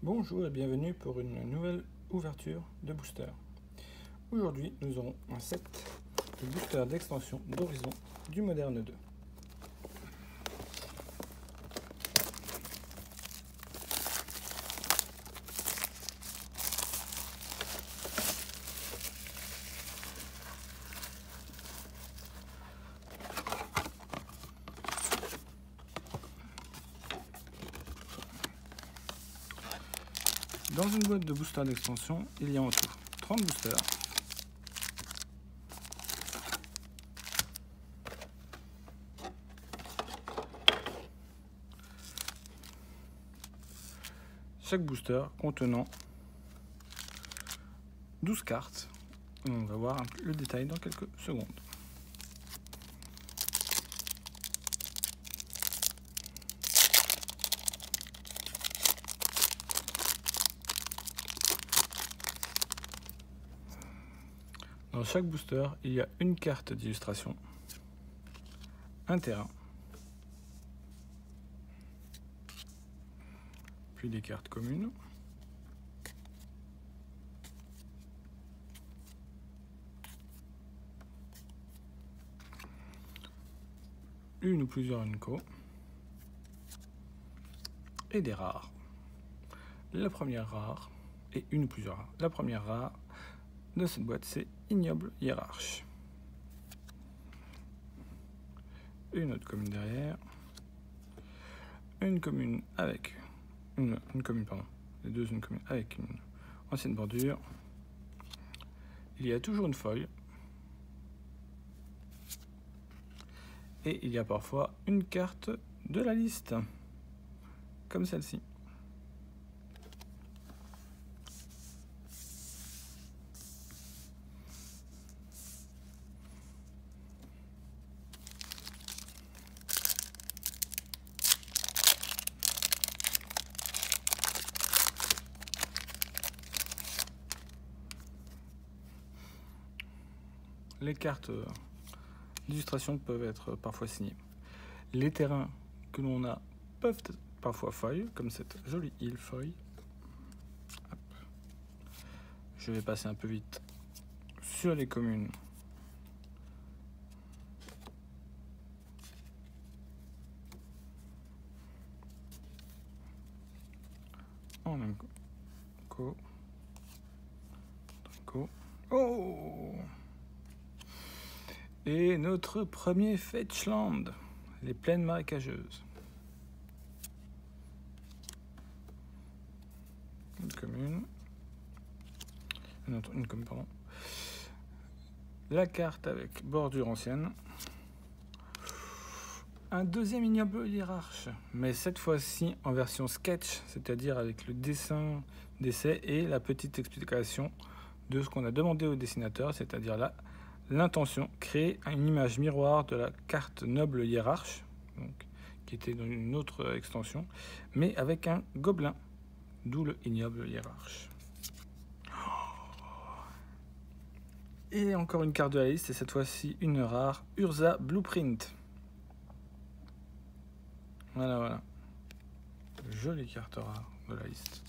Bonjour et bienvenue pour une nouvelle ouverture de booster. Aujourd'hui, nous aurons un set de boosters d'extension d'Horizon du Moderne 2. Dans une boîte de boosters d'extension, il y a en tout 30 boosters. Chaque booster contenant 12 cartes. On va voir le détail dans quelques secondes. Dans chaque booster, il y a une carte d'illustration, un terrain, puis des cartes communes, une ou plusieurs Unco, et des rares. La première rare, et une ou plusieurs rares. La première rare de cette boîte, c'est Ignoble Hiérarche. Une autre commune derrière. Une commune avec une commune, pardon. Les deux une commune avec une ancienne bordure. Il y a toujours une feuille. Et il y a parfois une carte de la liste, comme celle-ci. Les cartes d'illustration peuvent être parfois signées. Les terrains que l'on a peuvent être parfois feuilles, comme cette jolie île feuille. Hop. Je vais passer un peu vite sur les communes. En un co. Oh! Et notre premier Fetchland, les plaines marécageuses. Une commune. Une commune, pardon. La carte avec bordure ancienne. Un deuxième Ignoble Hiérarche, mais cette fois-ci en version sketch, c'est-à-dire avec le dessin d'essai et la petite explication de ce qu'on a demandé au dessinateur, c'est-à-dire là, l'intention, créer une image miroir de la carte Noble Hiérarche, donc, qui était dans une autre extension, mais avec un gobelin, d'où le Ignoble Hiérarche. Et encore une carte de la liste, et cette fois-ci une rare, Urza Blueprint. Voilà. Jolie carte rare de la liste.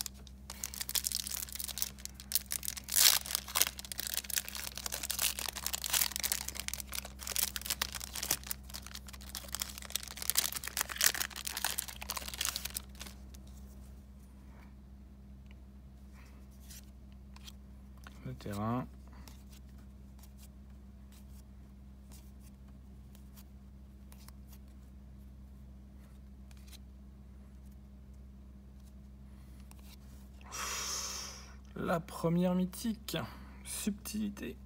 Le terrain. La première mythique, subtilité.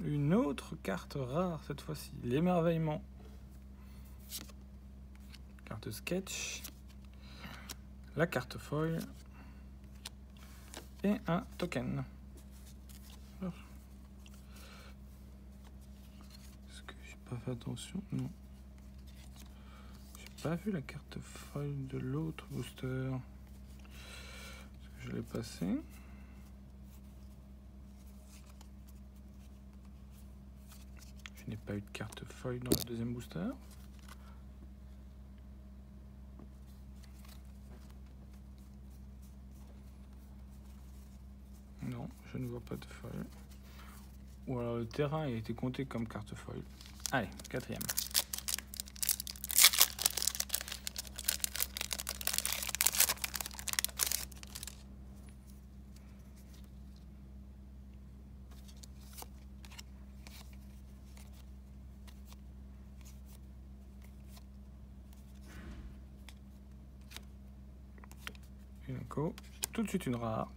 Une autre carte rare cette fois-ci, l'émerveillement. Carte sketch. La carte foil. Et un token. Est-ce que j'ai pas fait attention? Non. J'ai pas vu la carte foil de l'autre booster. Est-ce que je l'ai passé? Je n'ai pas eu de carte foil dans le deuxième booster. Je ne vois pas de foil. Ou alors le terrain a été compté comme carte foil. Allez, quatrième. Une inco. Tout de suite une rare.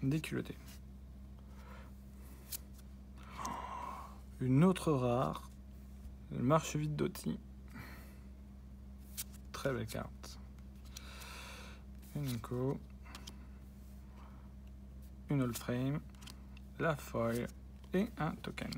Déculottée. Une autre rare. Le marche-vide d'Oti. Très belle carte. Une inco. Une old frame. La foil. Et un token.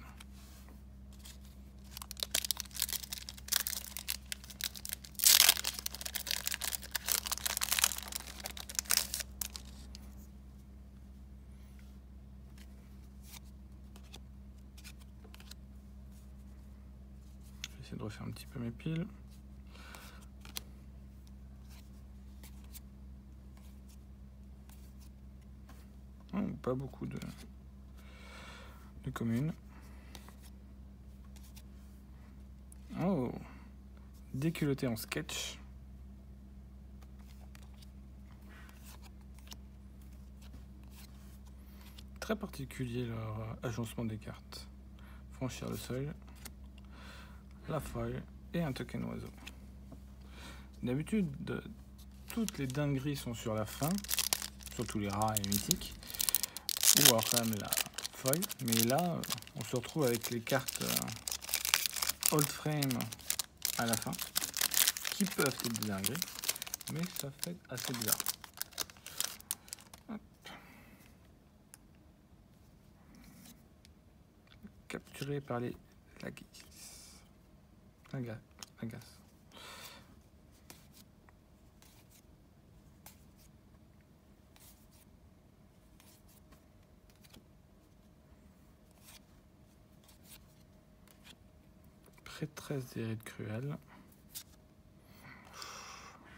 J'essaie de refaire un petit peu mes piles. Oh, pas beaucoup de communes. Oh, déculotté en sketch. Très particulier leur agencement des cartes. Franchir le seuil, la foil et un token oiseau. D'habitude, toutes les dingueries sont sur la fin, surtout les rares et les mythiques, ou alors quand même la foil. Mais là, on se retrouve avec les cartes old frame à la fin, qui peuvent être des dingueries, mais ça fait assez bizarre. Hop. Capturé par les Lagas. Prêtresse des rites cruels.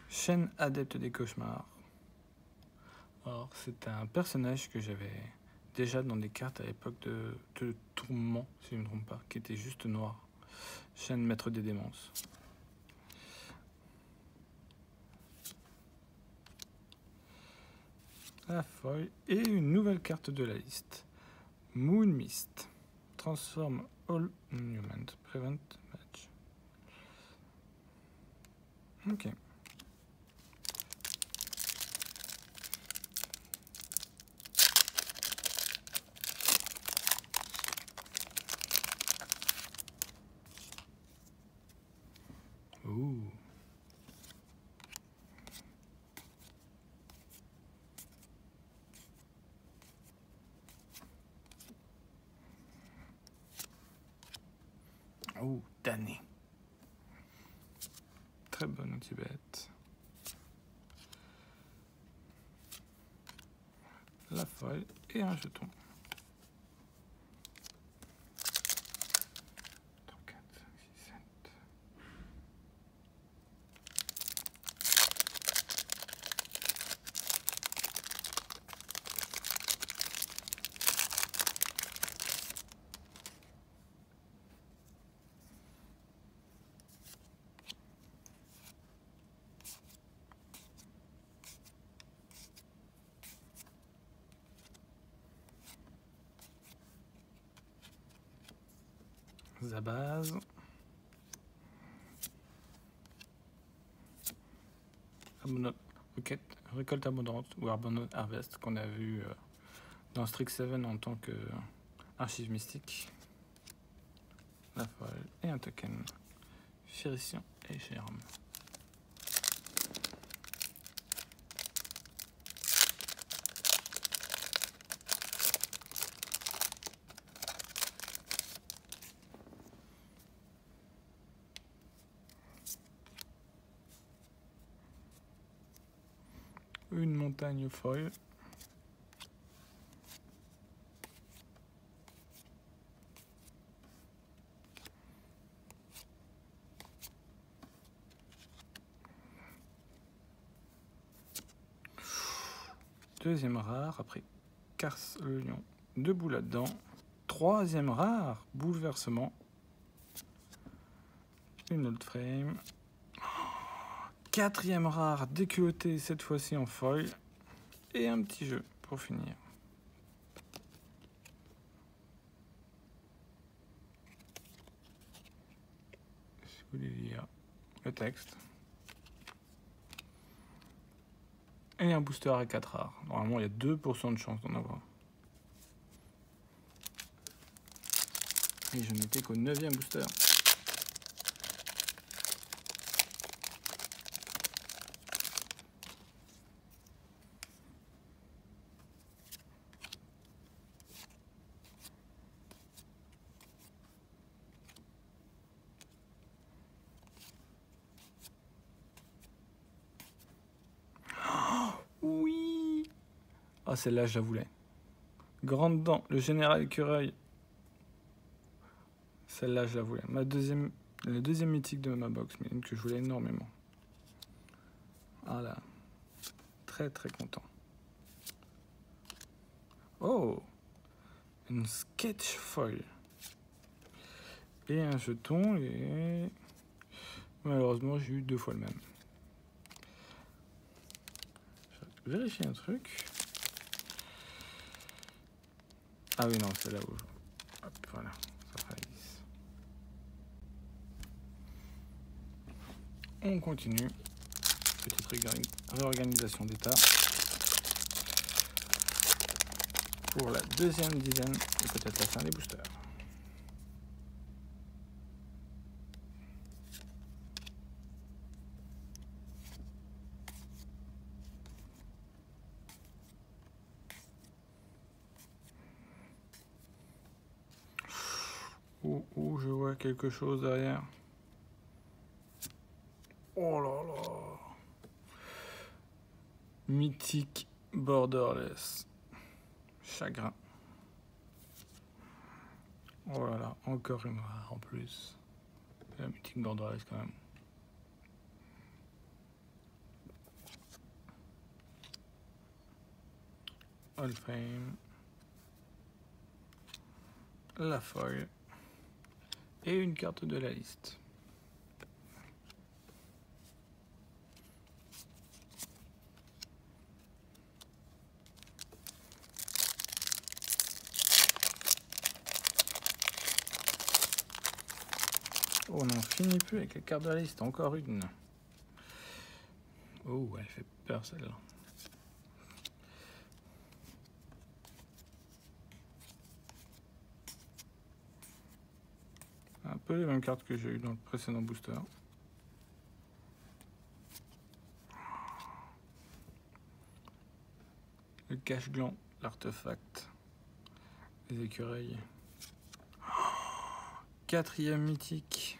Chaîne adepte des cauchemars. Alors, c'est un personnage que j'avais déjà dans des cartes à l'époque de Tourment, si je ne me trompe pas, qui était juste noir. Chaîne maître des démences. La foil et une nouvelle carte de la liste. Moon Mist. Transforme all monument. Prevent match. Ok. Ouh. Oh, damné. Très bonne anti-bête. La foil et un jeton. 3, 4, 5, 6, 7. Zabaz. Récolte abondante ou Abundant Harvest qu'on a vu dans Strix7 en tant que archive mystique. La foil et un token. Féricien et Germe. Une montagne foil. Deuxième rare, après Cars le lion 2 boules là-dedans. 3e rare, bouleversement. Une old frame. 4e rare, déculotté, cette fois-ci en foil. Et un petit jeu pour finir. Si vous voulez lire le texte. Et un booster à 4 rares. Normalement, il y a 2% de chance d'en avoir. Et je n'étais qu'au 9e booster. Oui. Ah, celle-là, je la voulais. Grande dent, le général écureuil. Celle-là, je la voulais. La deuxième mythique de ma box, mais une que je voulais énormément. Ah là. Très très content. Oh, une sketch foil. Et un jeton, et malheureusement, j'ai eu 2 fois le même. Je vais vérifier un truc. Ah oui, non, c'est là où... Hop, voilà, ça fera 10. On continue. Petite réorganisation d'état. Pour la deuxième dizaine et peut-être la fin des boosters. Oh, je vois quelque chose derrière. Oh là là. Mythique borderless. Chagrin. Oh là là, encore une rare en plus. La mythique borderless quand même. All Fame. La foil. Et une carte de la liste. Oh, on n'en finit plus avec les cartes de la liste. Encore une. Oh, elle fait peur celle-là. Un peu les mêmes cartes que j'ai eues dans le précédent booster. Le cache-gland, l'artefact, les écureuils. 4e mythique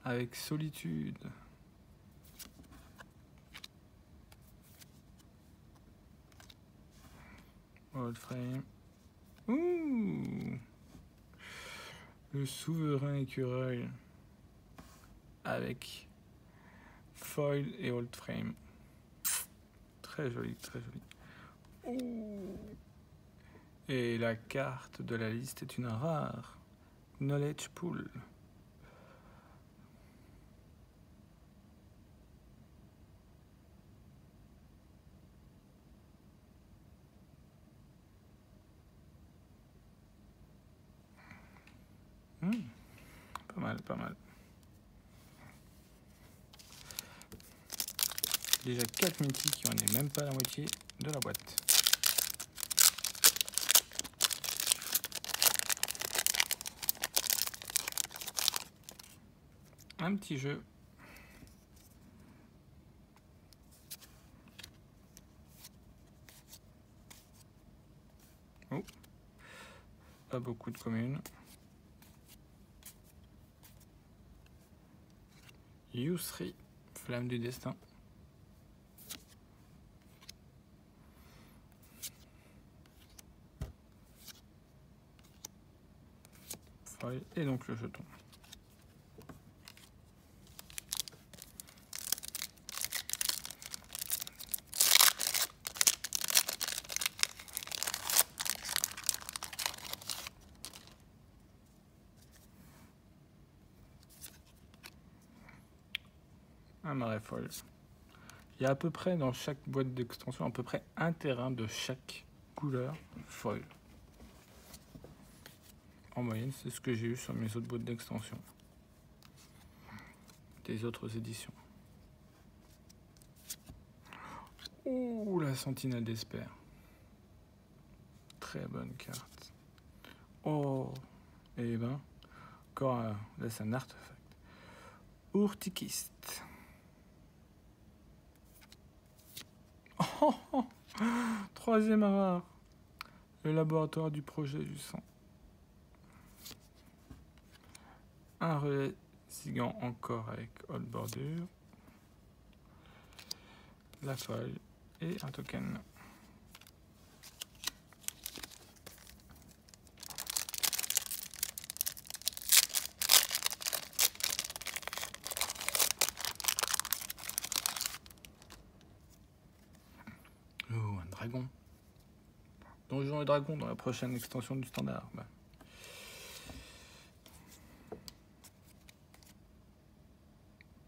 avec solitude. Old frame. Ouh, le souverain écureuil avec foil et old frame. Très joli, très joli. Ouh. Et la carte de la liste est une rare. Knowledge Pool. Pas mal, pas mal. Déjà 4 mythiques, on n'est même pas à la moitié de la boîte. Un petit jeu. Oh, pas beaucoup de communes. Yusri, flamme du destin. Foil et donc le jeton. un marais foil. Il y a à peu près dans chaque boîte d'extension à peu près un terrain de chaque couleur foil. En moyenne, c'est ce que j'ai eu sur mes autres boîtes d'extension des autres éditions. Ouh, la Sentinelle d'Esper. Très bonne carte. Oh, et ben, encore là c'est un artefact. Urtikiste. Oh, oh, troisième rare. Le laboratoire du projet du sang. Un relais Sigan encore avec haute bordure. La folle et un token. Oh, un dragon. Donjon et dragon dans la prochaine extension du standard. Bah.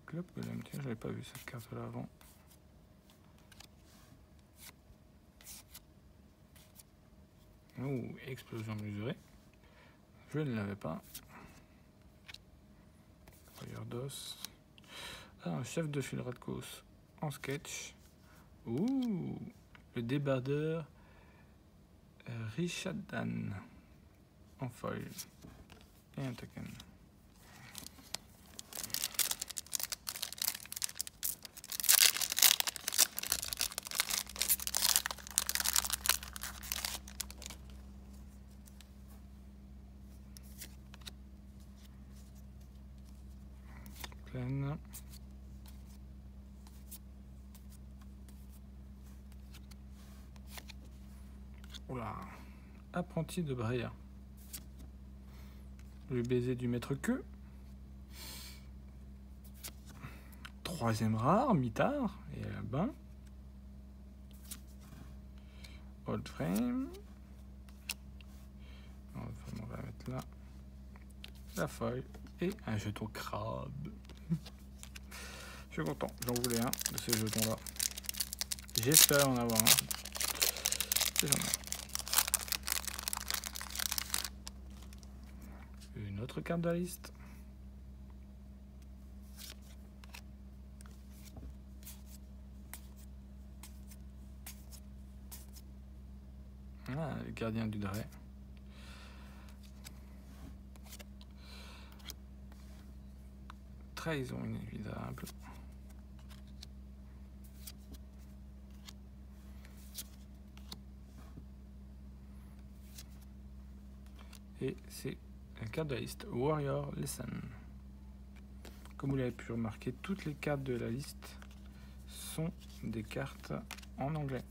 Club Golem, tiens, j'avais pas vu cette carte là avant. Oh, explosion mesurée. Je ne l'avais pas. Fire d'os. Ah, un chef de file Radkos en sketch. Ouh, le débardeur Rishadan en foil. Et un token. Pleine. Oula. Apprenti de Bréa. Le baiser du maître queue. Troisième rare, mitard. Et là-bas. Old frame. On va mettre là. La feuille. Et un jeton crabe. Je suis content. J'en voulais un de ces jetons-là. J'espère en avoir un. C'est jamais. Une autre carte de la liste. Ah, le gardien du Dray. Trahison inévitable. Et c'est la carte de la liste Warrior Lesson. Comme vous l'avez pu remarquer, toutes les cartes de la liste sont des cartes en anglais.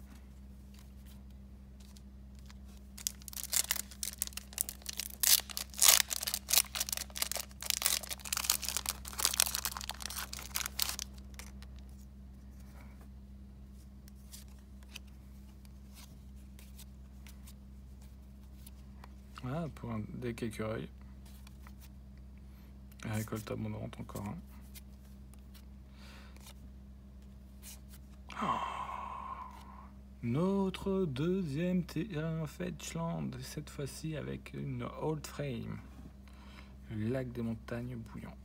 Voilà pour un deck écureuil. Récolte abondante encore un. Notre deuxième terrain Fetchland, cette fois-ci avec une Old Frame. Le lac des montagnes bouillant.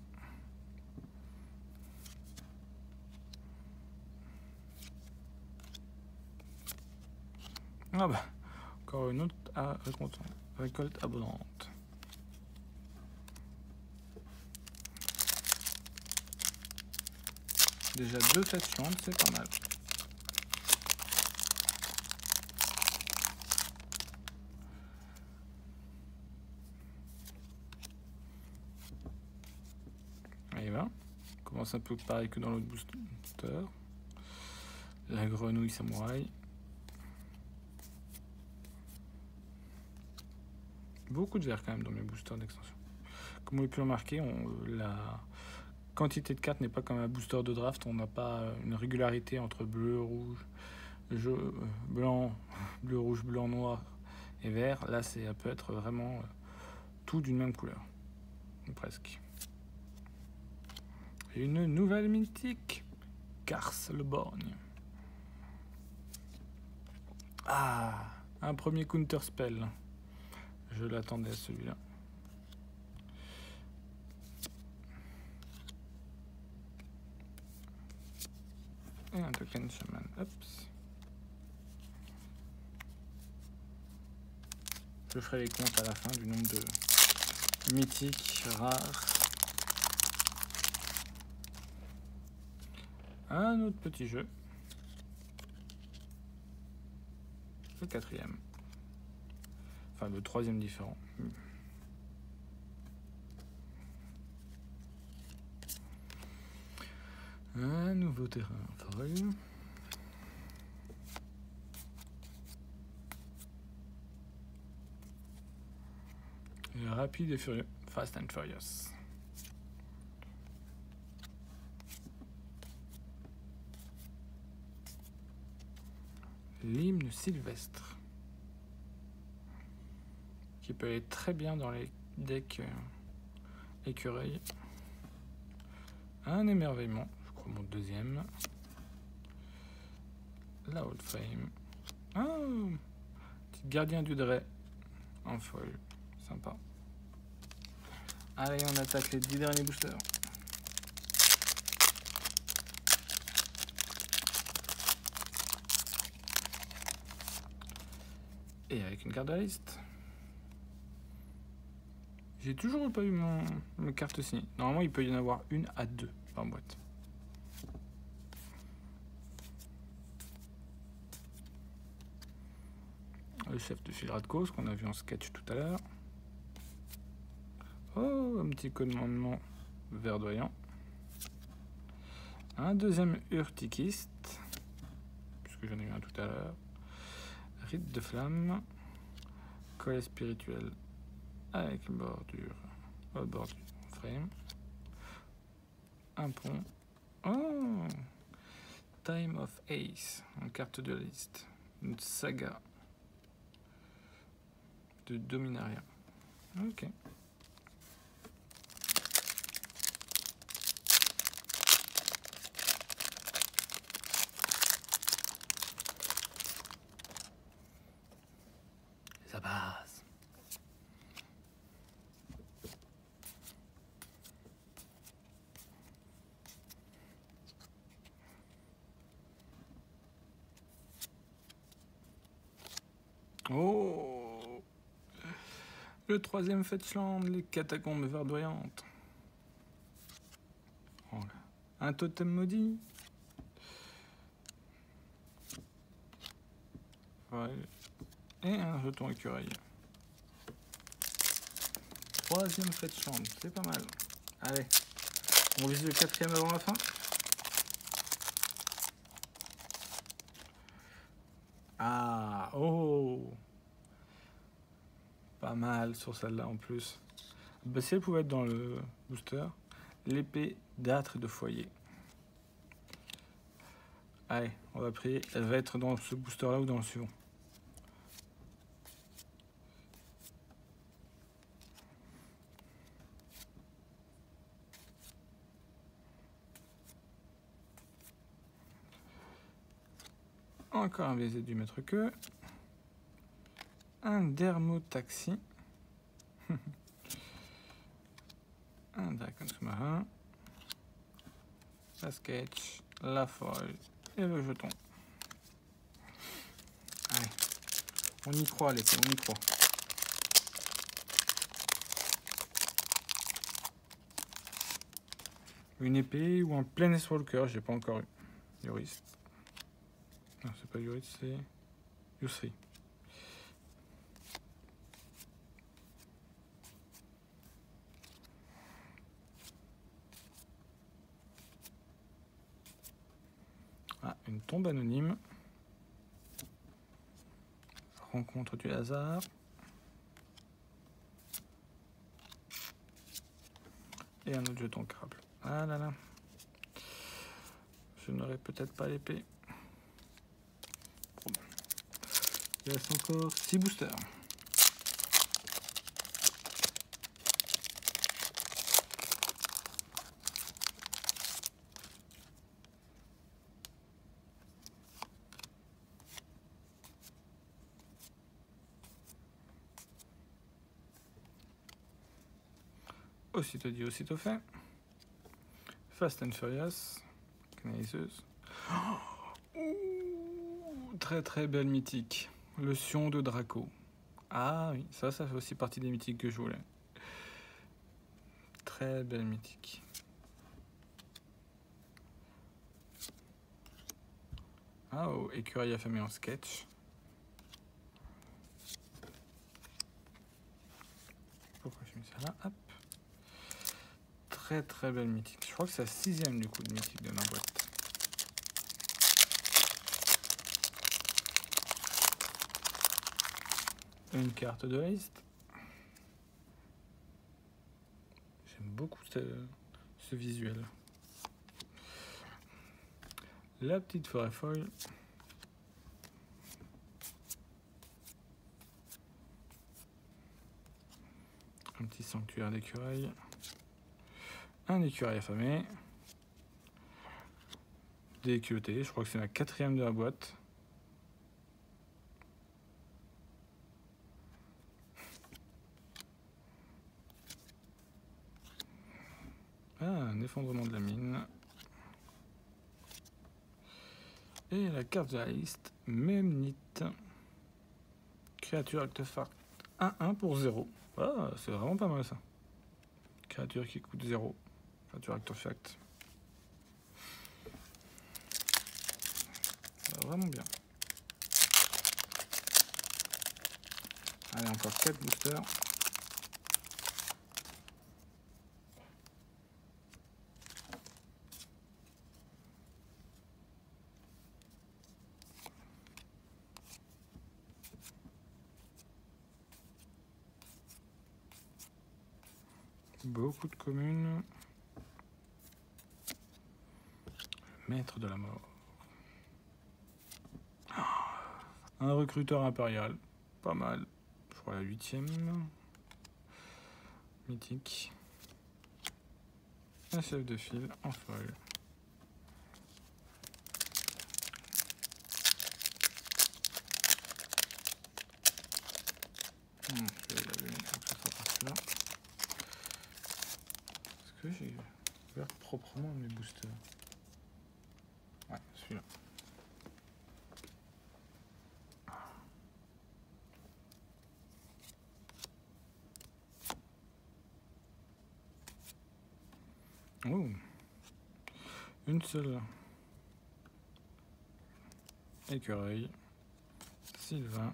Ah bah, encore une autre récolte abondante. Déjà 2 Fetchland, c'est pas mal. Et ben, commence un peu pareil que dans l'autre booster. La grenouille samouraï. Beaucoup de vert quand même dans mes boosters d'extension. Comme vous l'avez pu remarquer, la quantité de cartes n'est pas comme un booster de draft. On n'a pas une régularité entre bleu, rouge, blanc, bleu, rouge, blanc, noir et vert. Là, ça peut être vraiment tout d'une même couleur. Presque. Et une nouvelle mythique. Cars, le borgne. Ah, un premier counter spell. Je l'attendais à celui-là. Et un token shaman. Oups. Je ferai les comptes à la fin du nombre de mythiques rares. Un autre petit jeu. Le quatrième. Enfin, le troisième différent. Un nouveau terrain foil. Et rapide et furieux. Fast and Furious. L'hymne sylvestre. Qui peut aller très bien dans les decks écureuils. Un émerveillement. Je crois mon deuxième. La Old Flame. Ah, petit gardien du Dray. En foil. Sympa. Allez, on attaque les 10 derniers boosters. Et avec une carte de la liste. J'ai toujours pas eu mes cartes signées. Normalement, il peut y en avoir une à 2 par boîte. Le chef de file Radcos qu'on a vu en sketch tout à l'heure. Oh, un petit commandement verdoyant. Un deuxième urtikiste, puisque j'en ai eu un tout à l'heure. Rite de flamme. Collet spirituel avec bordure. Bordure frame. Un pont. Oh, Time of Ace en carte de la liste. Une saga de Dominaria. Ok. Ça passe. Oh, le troisième Fetchland, les catacombes verdoyantes. Oh, un totem maudit. Ouais. Et un jeton écureuil. Troisième Fetchland, c'est pas mal. Allez, on vise le quatrième avant la fin. Ah, oh, pas mal sur celle-là en plus. Bah, si elle pouvait être dans le booster, l'épée d'âtre de foyer. Allez, on va prier. Elle va être dans ce booster-là ou dans le suivant. Encore un baiser du maître queue. Un dermotaxi. Un dragon sous-marin. La sketch, la foil et le jeton. Allez, on y croit l'épée, on y croit. Une épée ou un Planeswalker, j'ai pas encore eu. Yurist. Non, c'est pas Yurist, c'est Yusri. Ah, une tombe anonyme. Rencontre du hasard. Et un autre jeton crabe. Ah là là. Je n'aurai peut-être pas l'épée. Bon. Il reste encore 6 boosters. Aussitôt dit, aussitôt fait. Fast and Furious, canaliseuse. Très très belle mythique. Le Sion de Draco. Ah oui, ça fait aussi partie des mythiques que je voulais. Très belle mythique. Ah oh, écureuil affamé en sketch. Pourquoi j'ai mis ça là? Hop. Très très belle mythique. Je crois que c'est la 6e du coup de mythique de ma boîte. Une carte de la liste. J'aime beaucoup ce visuel. La petite forêt folle. Un petit sanctuaire d'écureuil. Un écureuil affamé. Des culottés, je crois que c'est la 4e de la boîte. Ah, un effondrement de la mine. Et la carte de la liste, Memnite. Créature artefact 1-1 pour 0. Ah, c'est vraiment pas mal ça. Créature qui coûte 0. Créature artefact. Vraiment bien. Allez, encore 4 boosters. Beaucoup de communes. Maître de la mort. Un recruteur impérial. Pas mal. Je crois la 8e. Mythique. Un chef de file en foil. Je vais laver une fois que ça sera parti là. Est-ce que j'ai ouvert proprement mes boosters? Ouais, celui-là. Oh, une seule. Écureuil. Sylvain.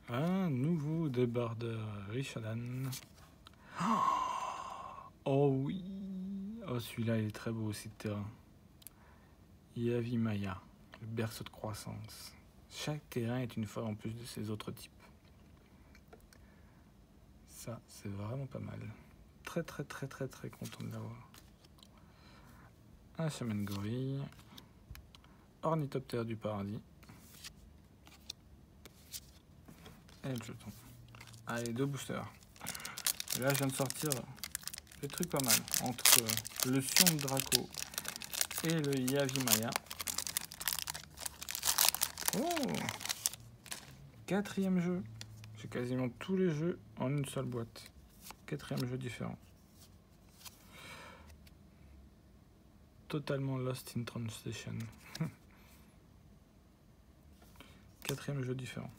Un nouveau débardeur, Richadan. Oh oui. Oh, celui-là, il est très beau aussi de terrain. Yavi Maya, le berceau de croissance. Chaque terrain est une fois en plus de ses autres types. Ça, c'est vraiment pas mal. Très très très très très content de l'avoir. Un chaman gorille. Ornithoptère du paradis. Et le jeton. Allez, 2 boosters. Et là, je viens de sortir des trucs pas mal. Entre le Sion de Draco et le Yavi Maya. Oh, 4e jeu. J'ai quasiment tous les jeux en une seule boîte. 4e jeu différent. Totalement lost in translation. 4e jeu différent.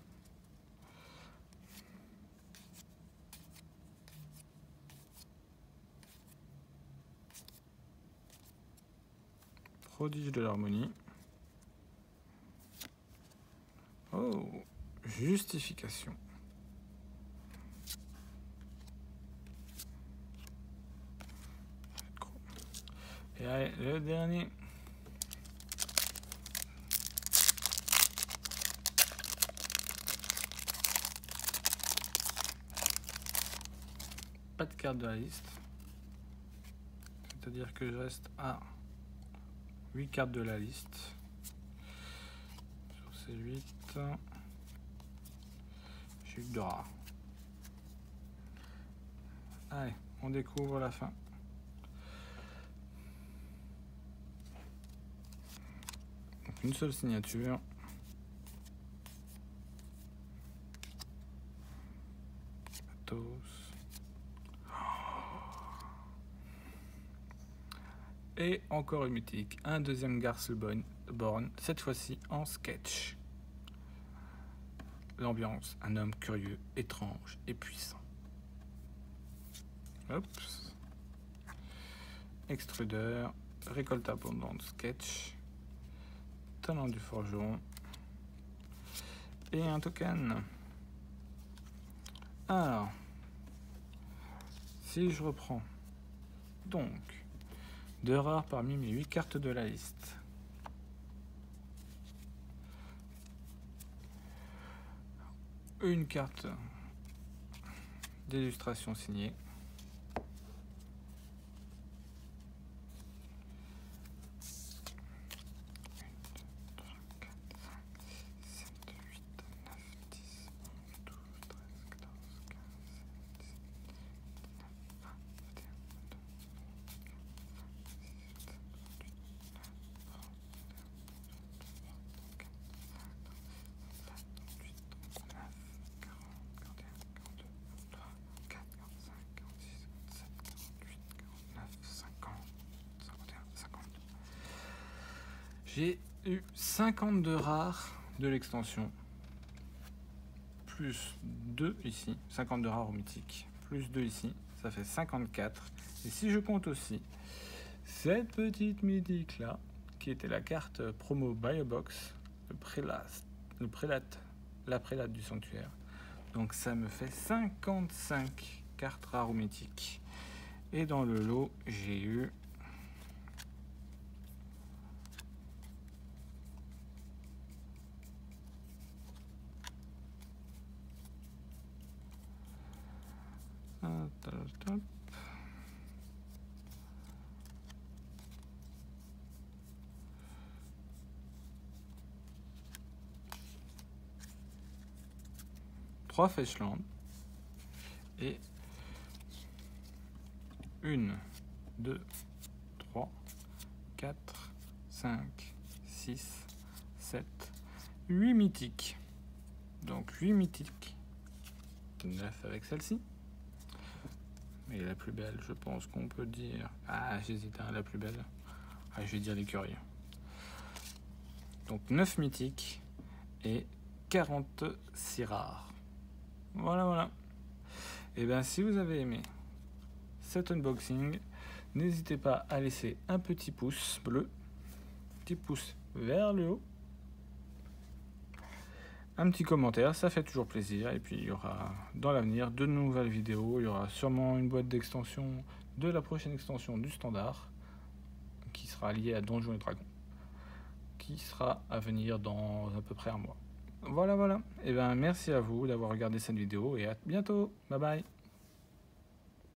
Prodige de l'harmonie. Oh, justification. Et allez, le dernier. Pas de carte de la liste. C'est-à-dire que je reste à 8 cartes de la liste. Sur ces 8, j'ai eu 2 rares. Allez, on découvre la fin. Donc une seule signature. gratos. Et encore une mythique, un deuxième Garcelborn, cette fois-ci en sketch. L'ambiance, un homme curieux, étrange et puissant. Hop. Extrudeur, récolte abondante sketch, talent du forgeron et un token. Alors, si je reprends donc 2 rares parmi mes 8 cartes de la liste. Une carte d'illustration signée. J'ai eu 52 rares de l'extension, plus 2 ici, 52 rares au mythique, plus 2 ici, ça fait 54. Et si je compte aussi cette petite mythique là, qui était la carte promo Buy a Box, la prélate du sanctuaire, donc ça me fait 55 cartes rares ou mythiques. Et dans le lot, j'ai eu trois Fetchland et 1, 2, 3, 4, 5, 6, 7, 8 mythiques. Donc 8 mythiques. 9 avec celle-ci. Mais la plus belle, je pense qu'on peut dire... Ah, j'hésite, hein, la plus belle. Ah, je vais dire l'écureuil. Donc 9 mythiques et 46 rares. Voilà. Et bien, si vous avez aimé cet unboxing, n'hésitez pas à laisser un petit pouce bleu, petit pouce vers le haut, un petit commentaire, ça fait toujours plaisir. Et puis il y aura dans l'avenir de nouvelles vidéos. Il y aura sûrement une boîte d'extension de la prochaine extension du standard qui sera liée à Donjons et Dragons, qui sera à venir dans à peu près un mois. Voilà. Et bien merci à vous d'avoir regardé cette vidéo et à bientôt. Bye bye.